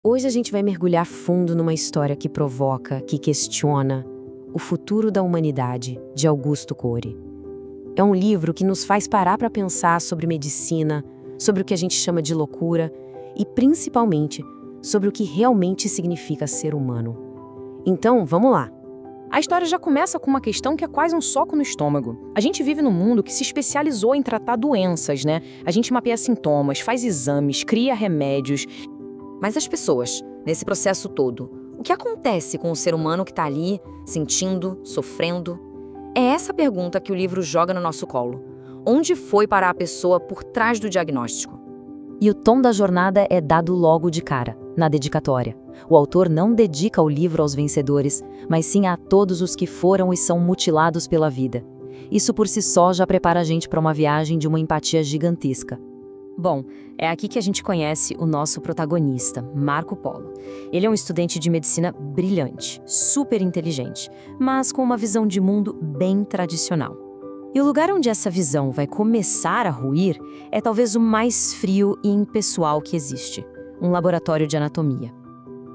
Hoje a gente vai mergulhar fundo numa história que provoca, que questiona O Futuro da Humanidade, de Augusto Cury. É um livro que nos faz parar para pensar sobre medicina, sobre o que a gente chama de loucura e, principalmente, sobre o que realmente significa ser humano. Então, vamos lá. A história já começa com uma questão que é quase um soco no estômago. A gente vive num mundo que se especializou em tratar doenças, né? A gente mapeia sintomas, faz exames, cria remédios. Mas as pessoas, nesse processo todo, o que acontece com o ser humano que está ali, sentindo, sofrendo? É essa pergunta que o livro joga no nosso colo. Onde foi parar a pessoa por trás do diagnóstico? E o tom da jornada é dado logo de cara, na dedicatória. O autor não dedica o livro aos vencedores, mas sim a todos os que foram e são mutilados pela vida. Isso por si só já prepara a gente para uma viagem de uma empatia gigantesca. Bom, é aqui que a gente conhece o nosso protagonista, Marco Polo. Ele é um estudante de medicina brilhante, super inteligente, mas com uma visão de mundo bem tradicional. E o lugar onde essa visão vai começar a ruir é talvez o mais frio e impessoal que existe, um laboratório de anatomia.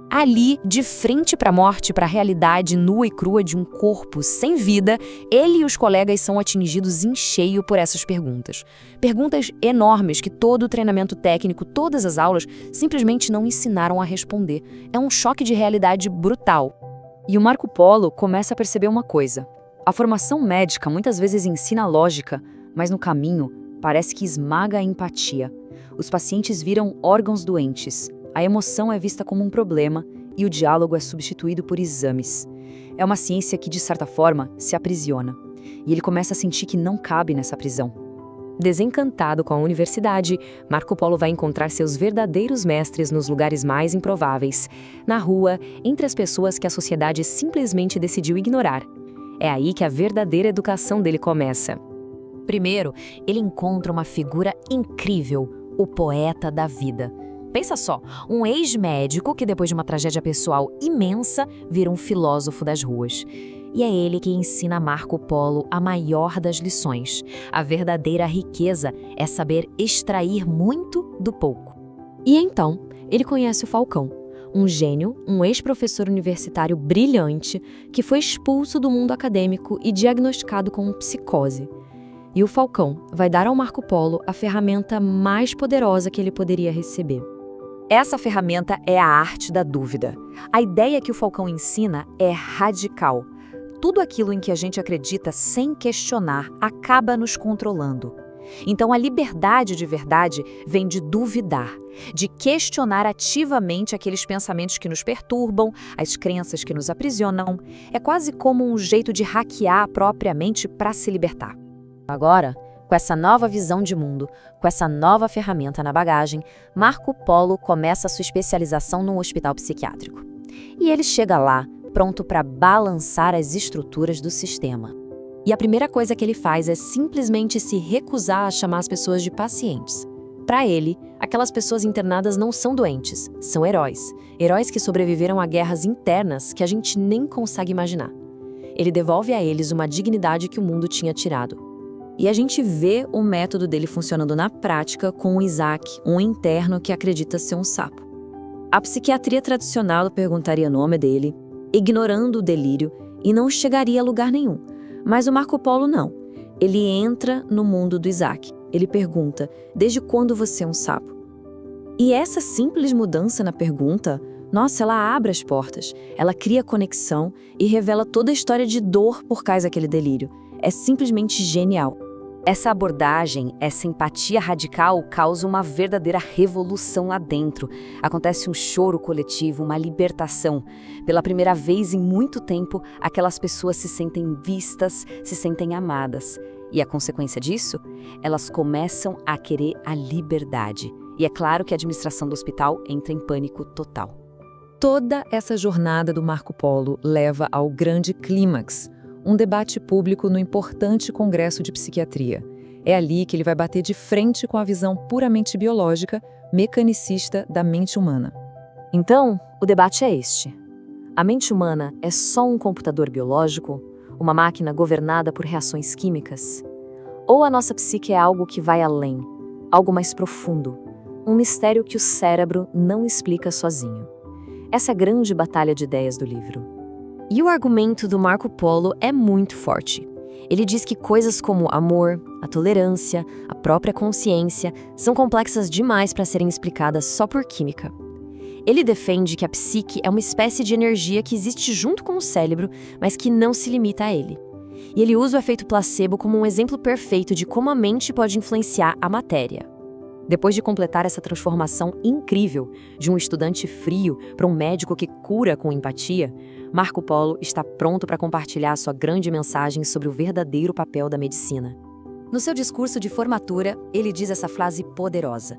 Ali, de frente para a morte, para a realidade nua e crua de um corpo sem vida, ele e os colegas são atingidos em cheio por essas perguntas. Perguntas enormes que todo o treinamento técnico, todas as aulas, simplesmente não ensinaram a responder. É um choque de realidade brutal. E o Marco Polo começa a perceber uma coisa. A formação médica muitas vezes ensina a lógica, mas no caminho parece que esmaga a empatia. Os pacientes viram órgãos doentes. A emoção é vista como um problema e o diálogo é substituído por exames. É uma ciência que, de certa forma, se aprisiona. E ele começa a sentir que não cabe nessa prisão. Desencantado com a universidade, Marco Polo vai encontrar seus verdadeiros mestres nos lugares mais improváveis, na rua, entre as pessoas que a sociedade simplesmente decidiu ignorar. É aí que a verdadeira educação dele começa. Primeiro, ele encontra uma figura incrível, o poeta da vida. Pensa só, um ex-médico que depois de uma tragédia pessoal imensa vira um filósofo das ruas. E é ele que ensina a Marco Polo a maior das lições. A verdadeira riqueza é saber extrair muito do pouco. E então, ele conhece o Falcão, um gênio, um ex-professor universitário brilhante que foi expulso do mundo acadêmico e diagnosticado com psicose. E o Falcão vai dar ao Marco Polo a ferramenta mais poderosa que ele poderia receber. Essa ferramenta é a arte da dúvida. A ideia que o Falcão ensina é radical. Tudo aquilo em que a gente acredita sem questionar acaba nos controlando. Então a liberdade de verdade vem de duvidar, de questionar ativamente aqueles pensamentos que nos perturbam, as crenças que nos aprisionam. É quase como um jeito de hackear a própria mente para se libertar. Agora, com essa nova visão de mundo, com essa nova ferramenta na bagagem, Marco Polo começa a sua especialização no hospital psiquiátrico. E ele chega lá, pronto para balançar as estruturas do sistema. E a primeira coisa que ele faz é simplesmente se recusar a chamar as pessoas de pacientes. Para ele, aquelas pessoas internadas não são doentes, são heróis. Heróis que sobreviveram a guerras internas que a gente nem consegue imaginar. Ele devolve a eles uma dignidade que o mundo tinha tirado. E a gente vê o método dele funcionando na prática com o Isaac, um interno que acredita ser um sapo. A psiquiatria tradicional perguntaria o nome dele, ignorando o delírio, e não chegaria a lugar nenhum. Mas o Marco Polo não. Ele entra no mundo do Isaac. Ele pergunta, desde quando você é um sapo? E essa simples mudança na pergunta, nossa, ela abre as portas. Ela cria conexão e revela toda a história de dor por causa daquele delírio. É simplesmente genial. Essa abordagem, essa empatia radical causa uma verdadeira revolução lá dentro. Acontece um choro coletivo, uma libertação. Pela primeira vez em muito tempo, aquelas pessoas se sentem vistas, se sentem amadas. E a consequência disso? Elas começam a querer a liberdade. E é claro que a administração do hospital entra em pânico total. Toda essa jornada do Marco Polo leva ao grande clímax, um debate público no importante Congresso de Psiquiatria. É ali que ele vai bater de frente com a visão puramente biológica, mecanicista da mente humana. Então, o debate é este. A mente humana é só um computador biológico? Uma máquina governada por reações químicas? Ou a nossa psique é algo que vai além, algo mais profundo, um mistério que o cérebro não explica sozinho? Essa é a grande batalha de ideias do livro. E o argumento do Marco Polo é muito forte. Ele diz que coisas como amor, a tolerância, a própria consciência são complexas demais para serem explicadas só por química. Ele defende que a psique é uma espécie de energia que existe junto com o cérebro, mas que não se limita a ele. E ele usa o efeito placebo como um exemplo perfeito de como a mente pode influenciar a matéria. Depois de completar essa transformação incrível de um estudante frio para um médico que cura com empatia, Marco Polo está pronto para compartilhar sua grande mensagem sobre o verdadeiro papel da medicina. No seu discurso de formatura, ele diz essa frase poderosa,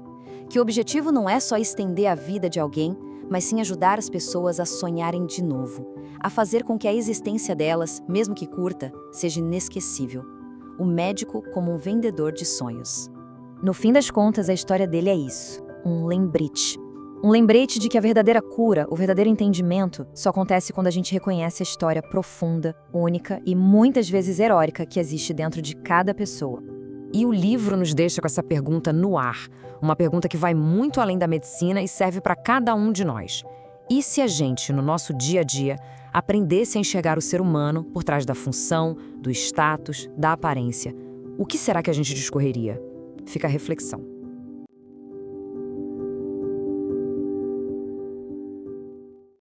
que o objetivo não é só estender a vida de alguém, mas sim ajudar as pessoas a sonharem de novo, a fazer com que a existência delas, mesmo que curta, seja inesquecível. O médico como um vendedor de sonhos. No fim das contas, a história dele é isso, um lembrete. Um lembrete de que a verdadeira cura, o verdadeiro entendimento, só acontece quando a gente reconhece a história profunda, única e muitas vezes heróica que existe dentro de cada pessoa. E o livro nos deixa com essa pergunta no ar, uma pergunta que vai muito além da medicina e serve para cada um de nós. E se a gente, no nosso dia a dia, aprendesse a enxergar o ser humano por trás da função, do status, da aparência, o que será que a gente discorreria? Fica a reflexão.